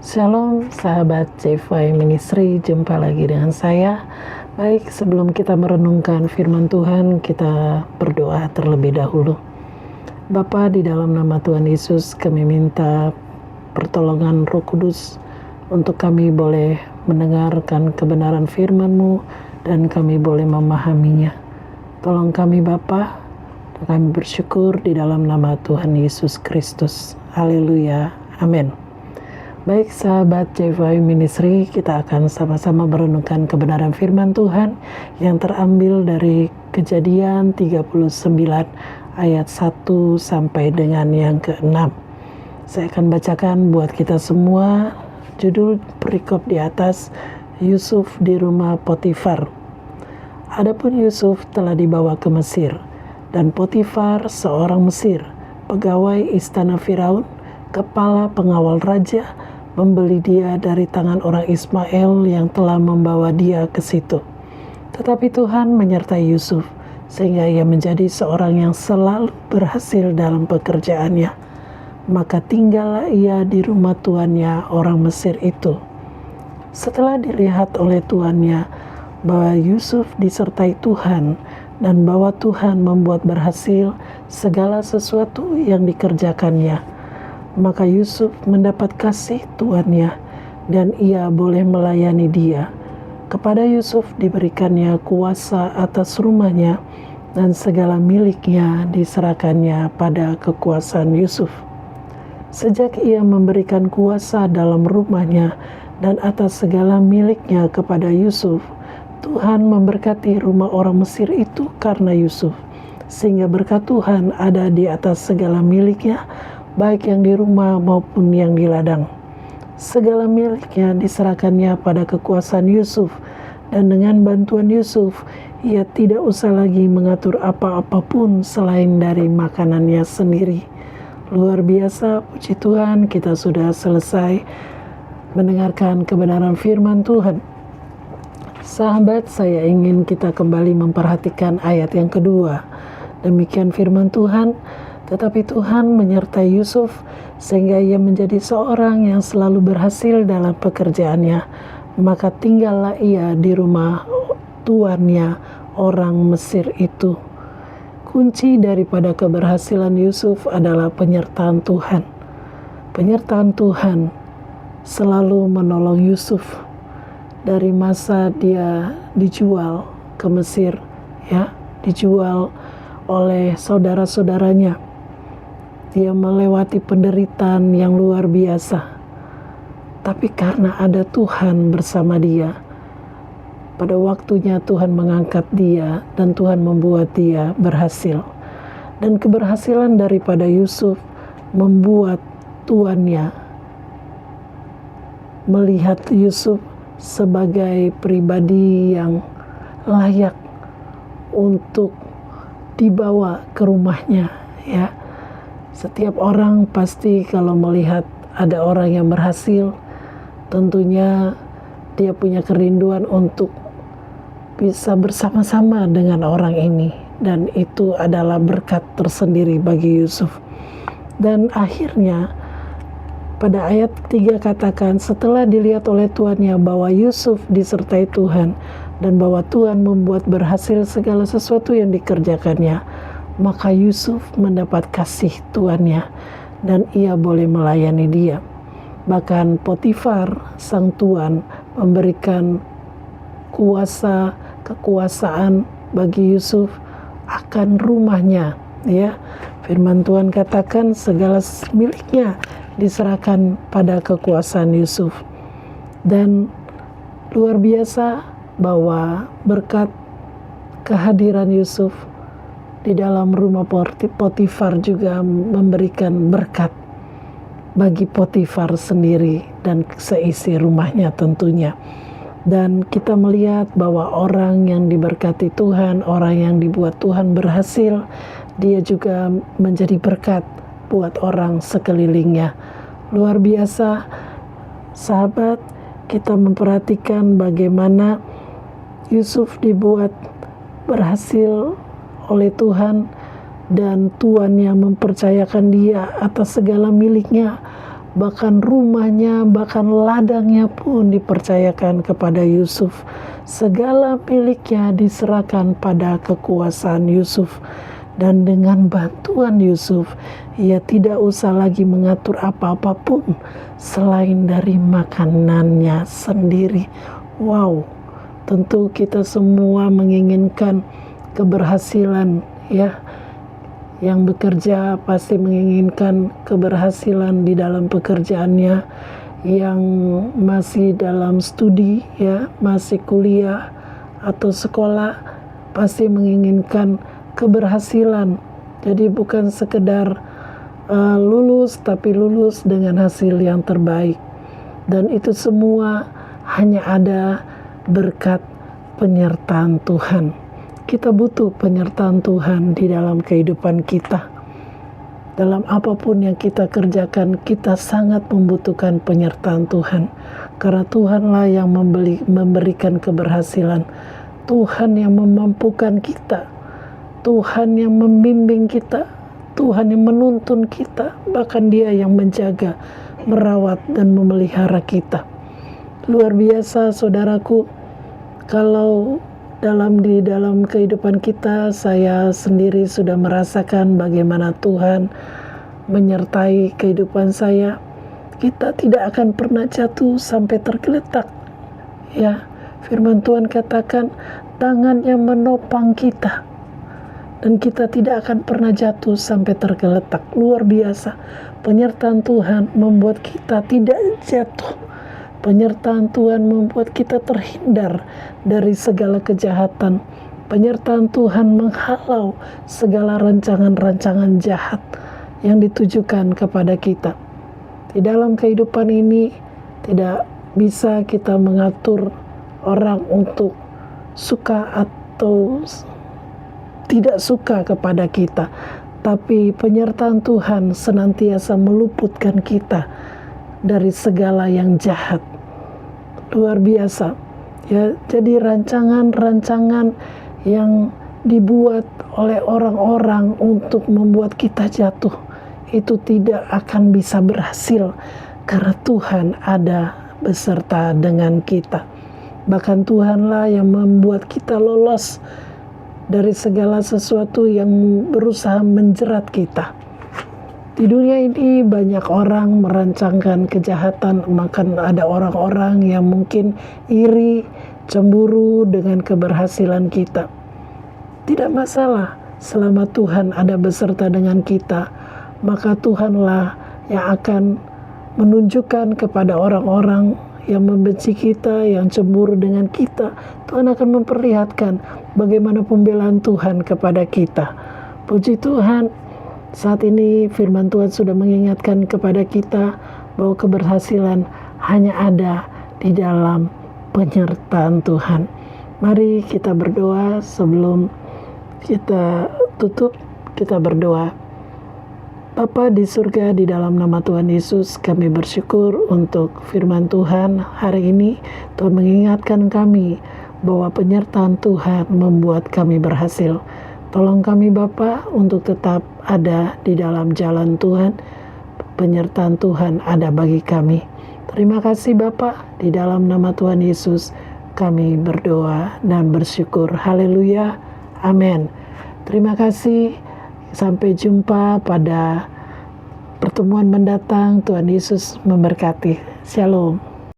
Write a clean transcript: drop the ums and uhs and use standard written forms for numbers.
Shalom sahabat CFY Ministry, jumpa lagi dengan saya. Baik, sebelum kita merenungkan firman Tuhan, kita berdoa terlebih dahulu. Bapa, di dalam nama Tuhan Yesus, kami minta pertolongan Roh Kudus untuk kami boleh mendengarkan kebenaran firman-Mu dan kami boleh memahaminya. Tolong kami Bapa, kami bersyukur di dalam nama Tuhan Yesus Kristus. Haleluya, amin. Baik sahabat CFY Ministry, kita akan sama-sama merenungkan kebenaran firman Tuhan yang terambil dari Kejadian 39 ayat 1 sampai dengan yang ke-6. Saya akan bacakan buat kita semua. Judul perikop di atas, Yusuf di rumah Potifar. Adapun Yusuf telah dibawa ke Mesir, dan Potifar seorang Mesir, pegawai istana Firaun, kepala pengawal raja, membeli dia dari tangan orang Ismail yang telah membawa dia ke situ. Tetapi Tuhan menyertai Yusuf, sehingga ia menjadi seorang yang selalu berhasil dalam pekerjaannya. Maka tinggallah ia di rumah tuannya orang Mesir itu. Setelah dilihat oleh tuannya bahwa Yusuf disertai Tuhan dan bahwa Tuhan membuat berhasil segala sesuatu yang dikerjakannya, maka Yusuf mendapat kasih tuannya dan ia boleh melayani dia. Kepada Yusuf diberikannya kuasa atas rumahnya dan segala miliknya diserahkannya pada kekuasaan Yusuf. Sejak ia memberikan kuasa dalam rumahnya dan atas segala miliknya kepada Yusuf, Tuhan memberkati rumah orang Mesir itu karena Yusuf, sehingga berkat Tuhan ada di atas segala miliknya, baik yang di rumah maupun yang di ladang. Segala miliknya diserahkannya pada kekuasaan Yusuf, dan dengan bantuan Yusuf, ia tidak usah lagi mengatur apa-apa pun selain dari makanannya sendiri. Luar biasa, puji Tuhan, kita sudah selesai mendengarkan kebenaran firman Tuhan. Sahabat, saya ingin kita kembali memperhatikan ayat yang kedua. Demikian firman Tuhan. Tetapi Tuhan menyertai Yusuf sehingga ia menjadi seorang yang selalu berhasil dalam pekerjaannya. Maka tinggallah ia di rumah tuannya orang Mesir itu. Kunci daripada keberhasilan Yusuf adalah penyertaan Tuhan. Penyertaan Tuhan selalu menolong Yusuf dari masa dia dijual ke Mesir, dijual oleh saudara-saudaranya. Dia melewati penderitaan yang luar biasa. Tapi karena ada Tuhan bersama dia, pada waktunya Tuhan mengangkat dia dan Tuhan membuat dia berhasil. Dan keberhasilan daripada Yusuf membuat tuannya melihat Yusuf sebagai pribadi yang layak untuk dibawa ke rumahnya, ya. Setiap orang pasti kalau melihat ada orang yang berhasil, tentunya dia punya kerinduan untuk bisa bersama-sama dengan orang ini. Dan itu adalah berkat tersendiri bagi Yusuf. Dan akhirnya pada ayat 3 katakan, setelah dilihat oleh tuannya bahwa Yusuf disertai Tuhan dan bahwa Tuhan membuat berhasil segala sesuatu yang dikerjakannya, maka Yusuf mendapat kasih tuannya dan ia boleh melayani dia. Bahkan Potifar, sang tuan, memberikan kekuasaan bagi Yusuf akan rumahnya, ya. Firman Tuhan katakan segala miliknya diserahkan pada kekuasaan Yusuf. Dan luar biasa bahwa berkat kehadiran Yusuf di dalam rumah Potifar juga memberikan berkat bagi Potifar sendiri dan seisi rumahnya tentunya. Dan kita melihat bahwa orang yang diberkati Tuhan, orang yang dibuat Tuhan berhasil, dia juga menjadi berkat buat orang sekelilingnya. Luar biasa, sahabat, kita memperhatikan bagaimana Yusuf dibuat berhasil oleh Tuhan dan tuannya mempercayakan dia atas segala miliknya, bahkan rumahnya, bahkan ladangnya pun dipercayakan kepada Yusuf. Segala miliknya diserahkan pada kekuasaan Yusuf. Dan dengan bantuan Yusuf, ia tidak usah lagi mengatur apa-apa pun selain dari makanannya sendiri. Wow, tentu kita semua menginginkan keberhasilan, ya. Yang bekerja pasti menginginkan keberhasilan di dalam pekerjaannya. Yang masih dalam studi, ya, masih kuliah atau sekolah, pasti menginginkan keberhasilan. Jadi bukan sekedar lulus, tapi lulus dengan hasil yang terbaik. Dan itu semua hanya ada berkat penyertaan Tuhan. Kita butuh penyertaan Tuhan di dalam kehidupan kita. Dalam apapun yang kita kerjakan, kita sangat membutuhkan penyertaan Tuhan. Karena Tuhanlah yang memberikan keberhasilan. Tuhan yang memampukan kita. Tuhan yang membimbing kita, Tuhan yang menuntun kita, bahkan Dia yang menjaga, merawat, dan memelihara kita. Luar biasa, saudaraku. Kalau di dalam kehidupan kita, saya sendiri sudah merasakan bagaimana Tuhan menyertai kehidupan saya. Kita tidak akan pernah jatuh sampai tergeletak. Ya, firman Tuhan katakan, tangan yang menopang kita. Dan kita tidak akan pernah jatuh sampai tergeletak. Luar biasa. Penyertaan Tuhan membuat kita tidak jatuh. Penyertaan Tuhan membuat kita terhindar dari segala kejahatan. Penyertaan Tuhan menghalau segala rancangan-rancangan jahat yang ditujukan kepada kita. Di dalam kehidupan ini tidak bisa kita mengatur orang untuk suka atau tidak suka kepada kita, tapi penyertaan Tuhan senantiasa meluputkan kita dari segala yang jahat. Luar biasa, ya. Jadi rancangan-rancangan yang dibuat oleh orang-orang untuk membuat kita jatuh, itu tidak akan bisa berhasil karena Tuhan ada beserta dengan kita. Bahkan Tuhanlah yang membuat kita lolos dari segala sesuatu yang berusaha menjerat kita. Di dunia ini banyak orang merancangkan kejahatan, maka ada orang-orang yang mungkin iri, cemburu dengan keberhasilan kita. Tidak masalah, selama Tuhan ada beserta dengan kita, maka Tuhanlah yang akan menunjukkan kepada orang-orang yang membenci kita, yang cemburu dengan kita. Tuhan akan memperlihatkan bagaimana pembelaan Tuhan kepada kita. Puji Tuhan, saat ini firman Tuhan sudah mengingatkan kepada kita bahwa keberhasilan hanya ada di dalam penyertaan Tuhan. Mari kita berdoa. Sebelum kita tutup, kita berdoa. Bapa di surga, di dalam nama Tuhan Yesus, kami bersyukur untuk firman Tuhan hari ini. Tuhan mengingatkan kami bahwa penyertaan Tuhan membuat kami berhasil. Tolong kami Bapa untuk tetap ada di dalam jalan Tuhan. Penyertaan Tuhan ada bagi kami. Terima kasih Bapa, di dalam nama Tuhan Yesus kami berdoa dan bersyukur. Haleluya, amin. Terima kasih. Sampai jumpa pada pertemuan mendatang. Tuhan Yesus memberkati. Shalom.